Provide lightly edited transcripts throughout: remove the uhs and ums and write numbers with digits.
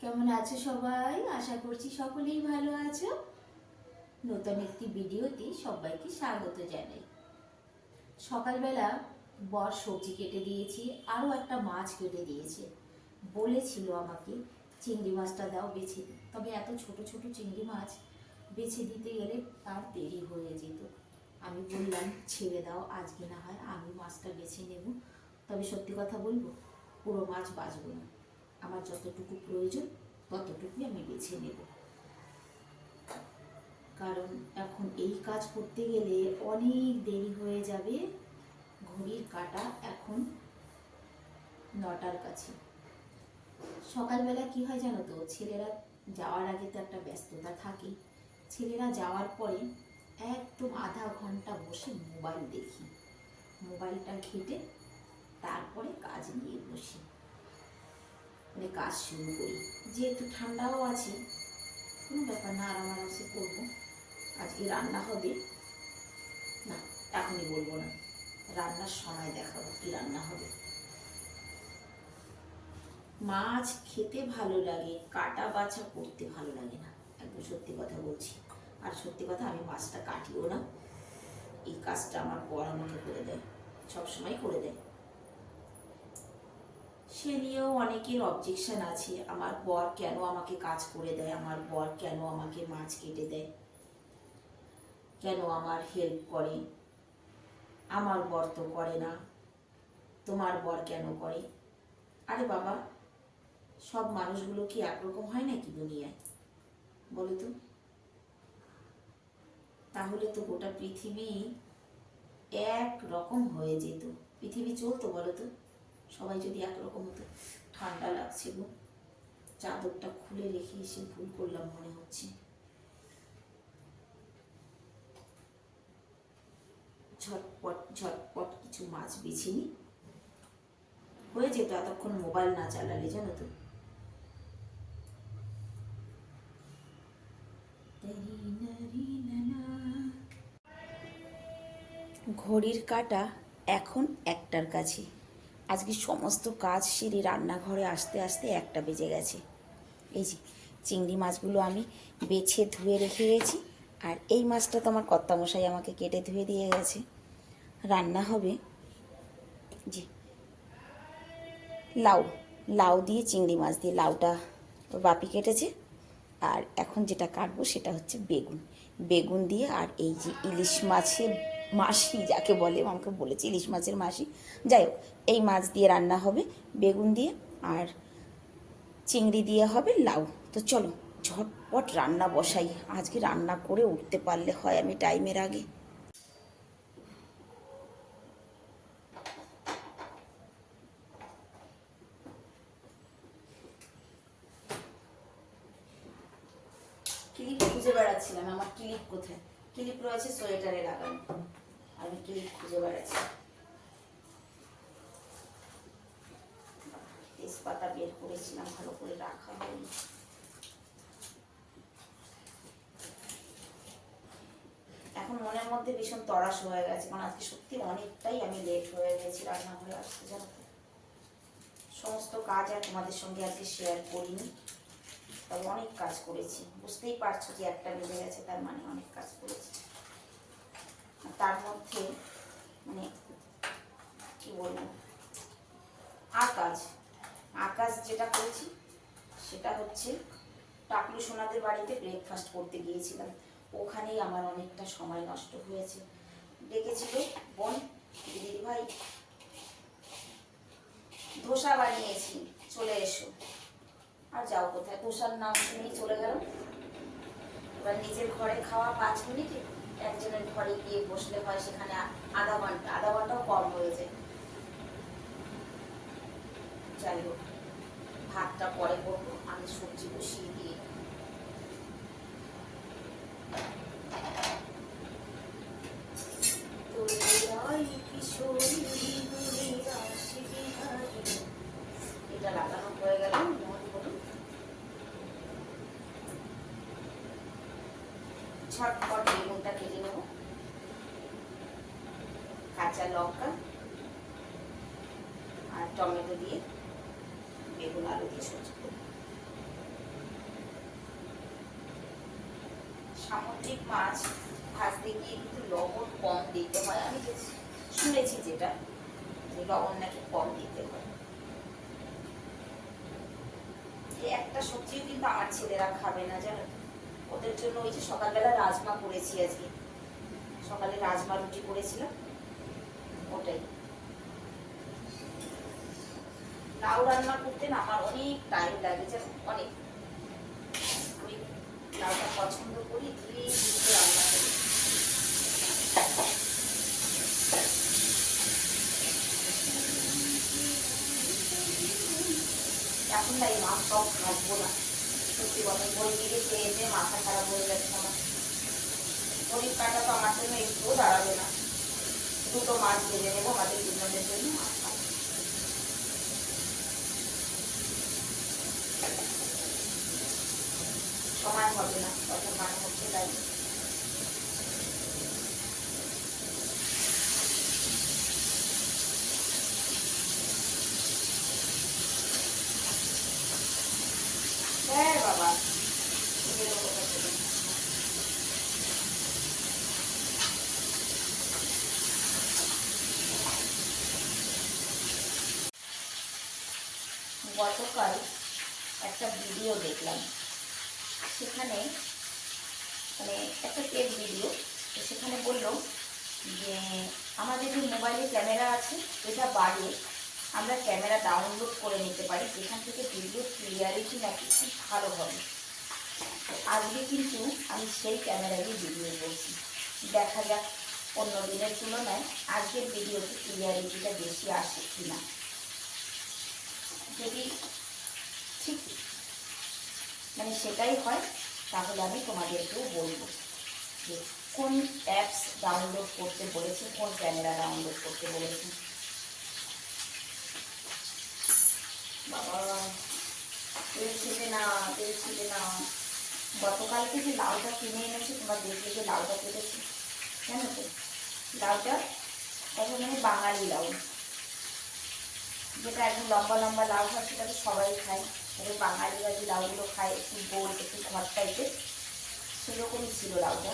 কেমন আছো সবাই? আশা করছি সকলেই ভালো আছো। নতুন একটি ভিডিওতে সবাইকে স্বাগত জানাই। সকালবেলা বর সবজি কেটে দিয়েছি, আরও একটা মাছ কেটে দিয়েছে। বলেছিল আমাকে চিংড়ি মাছটা দাও বেছে দিই, তবে এত ছোট ছোট চিংড়ি মাছ বেছে দিতে গেলে তার দেরি হয়ে যেত। আমি বললাম ছেড়ে দাও, আজকে না হয় আমি মাছটা বেছে নেব। তবে সত্যি কথা বলবো, পুরো মাছ বাছবো না, আমার যতটুকু প্রয়োজন ততটুকুই আমি বেছে নেব। কারণ এখন এই কাজ করতে গেলে অনেক দেরি হয়ে যাবে। ঘড়ির কাঁটা এখন 9টার কাছে। সকালবেলা কি হয় জানো তো, ছেলেরা যাওয়ার আগে তো একটা ব্যস্ততা থাকে। ছেলেরা যাওয়ার পরে একদম আধা ঘন্টা বসে মোবাইল দেখি, মোবাইলটা ঘেটে তারপরে কাজ নিয়ে বসি, মানে কাজ শুরু করি। যেহেতু ঠান্ডাও আছে, কোনো ব্যাপার না, আরামসে করবো। আজকে রান্না হবে না, এখনই বলবো না, রান্নার সময় দেখাবো কি রান্না হবে। মাছ খেতে ভালো লাগে, কাটা বাছা করতে ভালো লাগে না, একদম সত্যি কথা বলছি। আর সত্যি কথা, আমি মাছটা কাটিও না, এই কাজটা আমার বর আমাকে করে দেয়, সবসময় করে দেয়। সে নিয়েও অনেকের অবজেকশন আছে, আমার বর কেন আমাকে কাজ করে দেয়, আমার বর কেন আমাকে মাছ কেটে দেয়, কেন আমার হেল্প করে, আমার বর তো করে না, তোমার বর কেন করে। আরে বাবা, সব মানুষগুলো কি একরকম হয় নাকি দুনিয়ায়, বলো তো? তাহলে তো গোটা পৃথিবী এক রকম হয়ে যেত, পৃথিবী চলতো বলো তো? সবাই যদি একরকম হতো। ঠান্ডা লাগছে গো, চাদরটা খুলে রেখে এসে ভুল করলাম মনে হচ্ছে। ঝটপট ঝটপট কিছু মাছ বেছে নি, হয়ে যেত এতক্ষণ মোবাইল না চালালে, জানো তো। ঘড়ির কাঁটা এখন 1টার কাছে। আজকে সমস্ত কাজ সেরে রান্নাঘরে আসতে আসতে 1টা বেজে গেছে। এই যে চিংড়ি মাছগুলো আমি বেছে ধুয়ে রেখে গেছি, আর এই মাছটা তো আমার কর্তামশাই আমাকে কেটে ধুয়ে দিয়ে গেছে। রান্না হবে জি লাউ, লাউ দিয়ে চিংড়ি মাছ দিয়ে, লাউটা ওর বাপি কেটেছে। আর এখন যেটা কাটবো সেটা হচ্ছে বেগুন, বেগুন দিয়ে। আর এই যে ইলিশ মাছের মাসি যাকে বলে, আমাকে বলেছে ইলিশ মাছের মাসি, যাই হোক এই মাছ দিয়ে রান্না হবে, বেগুন দিয়ে, আর চিংড়ি দিয়ে হবে লাউ। তো চলো ঝটপট রান্না বসাই, আজকে রান্না করে উঠতে পারলে হয় আমি টাইমের আগে। ক্লিপ খুঁজে বেড়াচ্ছিলাম, আমার ক্লিপ কোথায়? ক্লিপ রয়েছে সোয়েটারে লাগানো, আমি ক্লিপ খুঁজে বেড়াচ্ছি। তেজপাতা বের করেছিলাম, ভালো করে রাখা হয়নি। এখন মনের মধ্যে ভীষণ তড়াস হয়ে গেছে, কারণ আজকে সত্যি অনেকটাই আমি লেট হয়ে গেছি রান্নাঘরে আসতে, জানো তো। সমস্ত কাজ আর তোমাদের সঙ্গে আজকে শেয়ার করিনি, তবে অনেক কাজ করেছি, বুঝতেই পারছো যে 1টা বেজে গেছে, তার মানে অনেক কাজ করেছি। তার মধ্যে মানে কি বলবো, আকাশ আকাশ যেটা করেছি সেটা হচ্ছে টাকলু সোনাদের বাড়িতে ব্রেকফাস্ট করতে গিয়েছিলাম, ওখানেই আমার অনেকটা সময় নষ্ট হয়েছে। ডেকেছিল বোন, দিদি ভাই ধোসা বানিয়েছি, চলে এসো। আর যাও কোথায়, ধোসার নাম শুনেই চলে গেল। এবার নিজের ঘরে খাওয়া 5 মিনিটে, একজনের ঘরে গিয়ে বসলে হয় সেখানে আধা ঘন্টা, আধা ঘন্টাও কম হয়ে যায়। যাই হোক, ভাতটা পরে করবো, আমি সবজি বসিয়ে দিয়ে। এটা লাগানো হয়ে গেল, ঝটপট বেগুনটা কেটে নেব, কাঁচা লঙ্কা আর টমেটো দিয়ে বেগুন আলু দিয়ে সবজি করব। সামুদ্রিক মাছ ভাজতে গিয়ে কিন্তু লবণ কম দিতে হয়। আমি শুনেছি যেটা, যে লবণ নাকি কম দিতে হয়। একটা সবজিও কিন্তু আমার ছেলেরা খাবে না, জানো। ওদের জন্য ওই যে সকালবেলা রাজমা করেছি আজকে, সকালে রাজমা রুটি করেছিলাম, ওটাই। লাউ রান্না করতে না আমার অনেক টাইম লাগে, জানো, অনেক। আমি লাউটা পছন্দ করি, ধীরে ধীরে রান্না করি। এখন না এই মাছ সব ভাজবো না, সত্যি কথা। বই দিকে খেয়ে মাথা খারাপ হয়ে যাচ্ছে আমার। গরিব কাটা তো আমার জন্য একটুও দাঁড়াবে না। দুটো মাছ ভেজে নেবো আমাদের দুজনের জন্য। সময় হবে না, তখন মানে হচ্ছে তাই। হ্যাঁ বাবা, গতকাল একটা ভিডিও দেখলাম, সেখানে মানে একটা টেক ভিডিও, তো সেখানে বললো যে আমাদের যে মোবাইলে ক্যামেরা আছে, এটা বাড়িয়ে আমরা ক্যামেরা ডাউনলোড করে নিতে পারি, যেখান থেকে ভিডিও ক্লিয়ারিটি নাকি খুব ভালো হবে। আজকে কিন্তু আমি সেই ক্যামেরারই ভিডিও করছি, দেখা যাক অন্য দিনের তুলনায় আজকের ভিডিওতে ক্লিয়ারিটিটা বেশি আসে কিনা। যদি ঠিক মানে সেটাই হয়, তাহলে আমি তোমাদেরকেও বলবো যে কোন অ্যাপস ডাউনলোড করতে বলেছে, কোন ক্যামেরা ডাউনলোড করতে বলেছে। বাবা, তেল ছিটে না, তেল ছিটে না। গতকালকে যে লাউটা কিনে এনেছে, তোমরা দেখলে যে লাউটা কেটেছে, জানো তো, লাউটা কত মানে বাঙালি লাউ, যেটা একদম লম্বা লম্বা লাউ হয়, সেটা তো সবাই খায়। তবে বাঙালিরা যে লাউগুলো খায় একটু গোল, একটু ঘর টাইপের, সেরকমই ছিল লাউটা।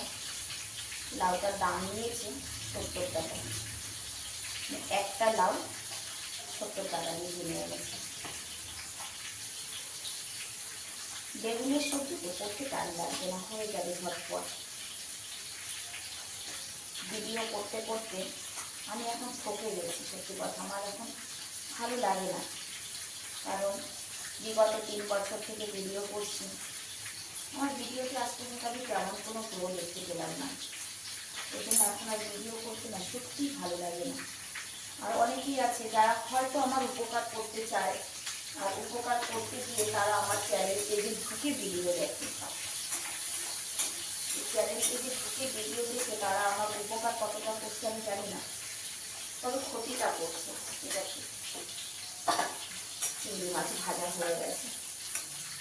লাউটার দাম নিয়েছে 70 টাকা, একটা লাউ 70 টাকা দিয়ে কিনে এনেছে। বেগুনের সবজি তো করতে টাইম লাগবে না, হয়ে যাবে ঝটপট। ভিডিও করতে করতে আমি এখন ঠকে গেছি, সত্যি কথা। আমার এখন ভালো লাগে না, কারণ বিগত 3 বছর থেকে ভিডিও করছি। আমার ভিডিওতে আজ পর্যন্ত আমি তেমন কোনো গ্রো দেখতে পেলাম না। এই জন্য এখন আর ভিডিও করতে না সত্যিই ভালো লাগে না। আর অনেকেই আছে যারা হয়তো আমার উপকার করতে চায়, আর উপকার করতে গিয়ে তারা আমার চ্যানেল পেজে ঢুকে ভিডিও দেখে। চ্যানেল পেজে ঢুকে ভিডিও দেখে তারা আমার উপকার কতটা করছে আমি জানি না, তবে ক্ষতিটা করছে, এটা ঠিক। চিংড়ি মাছ ভাজা হয়ে গেছে,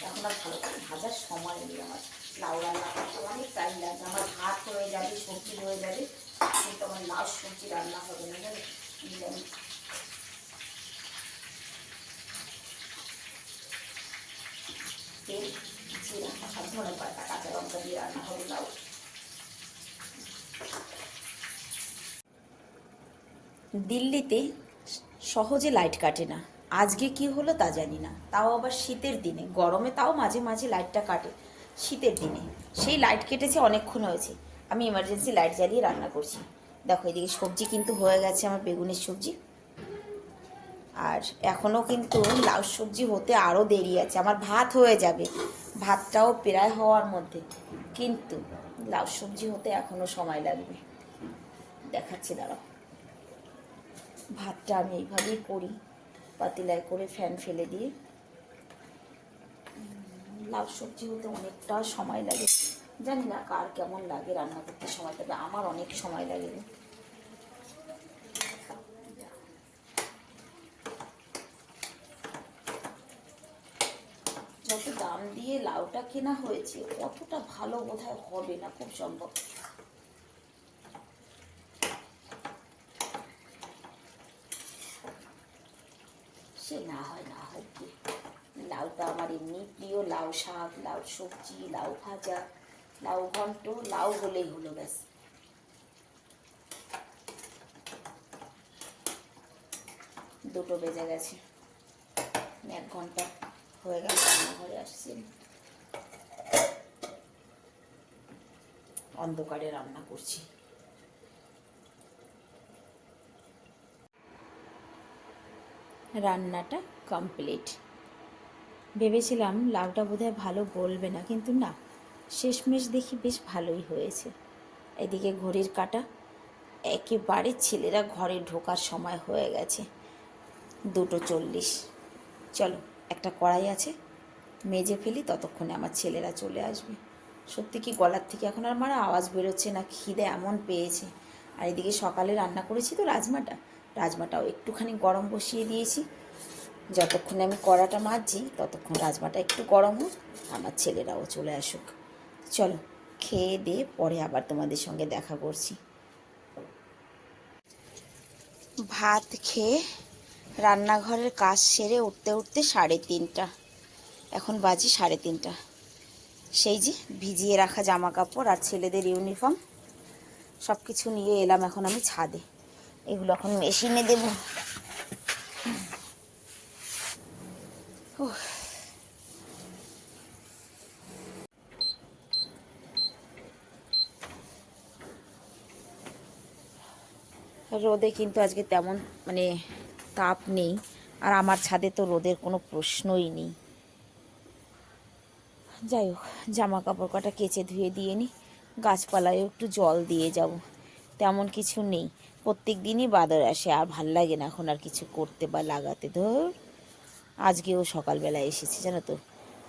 এখন আর ভালো করে ভাজার সময় নেই আমার। লাউ রান্না করতে অনেক টাইম লাগবে, আমার ভাত হয়ে যাবে, সবজি হয়ে যাবে, কিন্তু আমার লাউ সবজি রান্না হবে না, জানো, জানি। তেল, জিরা আর ধনে পাতা কাঁচা লঙ্কা দিয়ে রান্না হবে লাউ। দিল্লিতে সহজে লাইট কাটে না, আজকে কি হলো তা জানি না। তাও আবার শীতের দিনে, গরমে তাও মাঝে মাঝে লাইটটা কাটে, শীতের দিনে সেই লাইট কেটেছে অনেকক্ষণ হয়েছে। আমি এমার্জেন্সি লাইট জ্বালিয়ে রান্না করছি। দেখো এদিকে সবজি কিন্তু হয়ে গেছে আমার, বেগুনের সবজি। আর এখনও কিন্তু লাউ সবজি হতে আরও দেরি আছে। আমার ভাত হয়ে যাবে, ভাতটাও প্রায় হওয়ার মধ্যে, কিন্তু লাউ সবজি হতে এখনও সময় লাগবে। দেখাচ্ছি, দাঁড়াও। ভাতটা আমি এইভাবেই করি, পাতিলায় করে ফ্যান ফেলে দিয়ে। লাউ সবজি হতে অনেকটা সময় লাগে, জানি না কার কেমন লাগে রান্না করতে সময়, তবে আমার অনেক সময় লাগে। যত দাম দিয়ে লাউটা কেনা হয়েছে অতটা ভালো বোধহয় হবে না, খুব সম্ভব। সে না হয় না হয় কি, লাউটা আমার এমনি প্রিয়। লাউ শাক, লাউ সবজি, লাউ ভাজা লাউ ঘন্ট, লাউ হলেই হলো, ব্যাস। দুটো বেজে গেছে, 1 ঘন্টা হয়ে গেল রান্নাঘরে আসছি। অন্ধকারে রান্না করছি। রান্নাটা কমপ্লিট। ভেবেছিলাম লাউটা বোধহয় ভালো গলবে না, কিন্তু না, শেষমেশ দেখি বেশ ভালোই হয়েছে। এদিকে ঘড়ির কাঁটা, একেবারে ছেলেরা ঘরে ঢোকার সময় হয়ে গেছে, 2:40। চলো, একটা কড়াই আছে, মেজে ফেলি, ততক্ষণে আমার ছেলেরা চলে আসবে। সত্যি কি গলার থেকে এখন আর আমার আওয়াজ বেরোচ্ছে না, খিদে এমন পেয়েছে। আর এদিকে সকালে রান্না করেছি তো রাজমাটাও একটুখানি গরম বসিয়ে দিয়েছি। যতক্ষণে আমি কড়াটা মাজছি ততক্ষণ রাজমাটা একটু গরম হোক, আমার ছেলেরাও চলে আসুক। চলো, খেয়ে দিয়ে পরে আবার তোমাদের সঙ্গে দেখা করছি। ভাত খেয়ে রান্নাঘরের কাজ সেরে উঠতে উঠতে 3:30। এখন বাজে 3:30। সেই যে ভিজিয়ে রাখা জামা কাপড় আর ছেলেদের ইউনিফর্ম সব কিছু নিয়ে এলাম এখন আমি ছাদে। এগুলো এখন মেশিনে দেব। রোদে কিন্তু আজকে তেমন তাপ নেই, আর আমার ছাদে তো রোদের কোনো প্রশ্নই নেই। যাই হোক, জামা কাপড় কটা কেচে ধুয়ে দিয়ে নিই, গাছপালায় একটু জল দিয়ে যাব। তেমন কিছু নেই, প্রত্যেক দিনই বাদর আসে, আর ভাল লাগে না এখন আর কিছু করতে বা লাগাতে। ধর আজকেও সকালবেলা এসেছে জানো তো,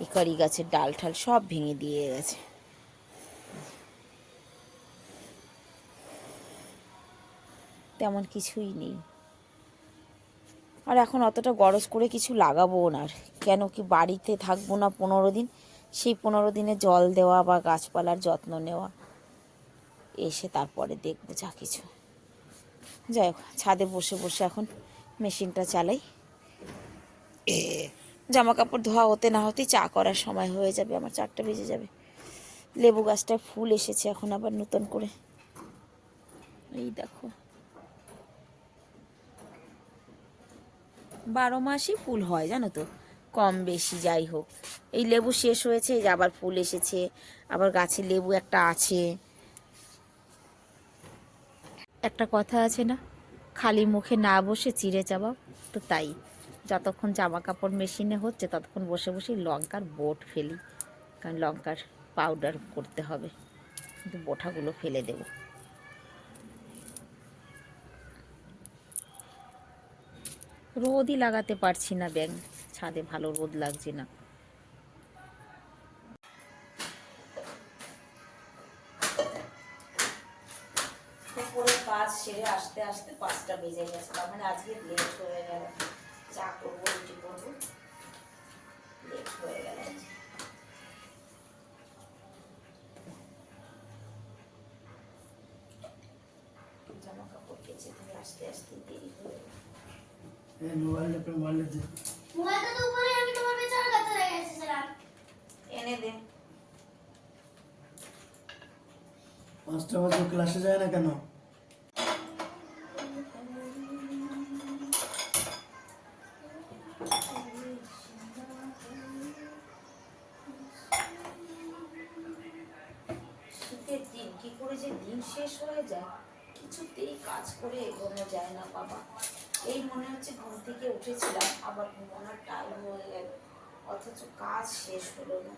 এই কারি গাছের ডাল ঠাল সব ভেঙে দিয়ে গেছে। তেমন কিছুই নেই, আর এখন অতটা গরজ করে কিছু লাগাবোও না। আর কেন কি, বাড়িতে থাকবো না 15 দিন, সেই 15 দিনে জল দেওয়া বা গাছপালার যত্ন নেওয়া, এসে তারপরে দেখবো যা কিছু। যাই হোক, ছাদে বসে বসে এখন মেশিনটা চালাই। জামা কাপড় ধোয়া হতে না হতেই চা করার সময় হয়ে যাবে, আমার 4টা বেজে যাবে। লেবু গাছটায় ফুল এসেছে এখন আবার নতুন করে, এই দেখো, 12 মাসই ফুল হয় জানো তো, কম বেশি যাই হোক। এই লেবু শেষ হয়েছে, এই যে আবার ফুল এসেছে, আবার গাছে লেবু একটা আছে। একটা কথা আছে না, খালি মুখে না বসে চিড়ে চাবাও, তো তাই যতক্ষণ জামা কাপড় মেশিনে হচ্ছে ততক্ষণ বসে বসেই লঙ্কার বোট ফেলি, কারণ লঙ্কার পাউডার করতে হবে, কিন্তু বোঁটাগুলো ফেলে দেব। রোদই লাগাতে পারছি না, ব্যাঙ ছাদে ভালো রোদ লাগছে না। দুপুরের কাজ সেরে আসতে আসতে 5টা বেজে গেছে, তার মানে আজকে লেট হয়ে গেল। চা করবো, রুটি করবো, লেট হয়ে গেল। জামা কাপড় কেচে ধুয়ে আসতে আসতে দেরি হয়ে গেল। এনে দে। 5টা বাজে ক্লাসে যায় না কেন? শীতের দিন কি করে যে দিন শেষ হয়ে যায়, কিছুতেই কাজ করে এগোনো যায় না বাবা। এই মনে হচ্ছে ঘুম থেকে উঠেছিলাম, আবার ঘুমানোর টাইম হয়ে গেল, অথচ কাজ শেষ হলো না।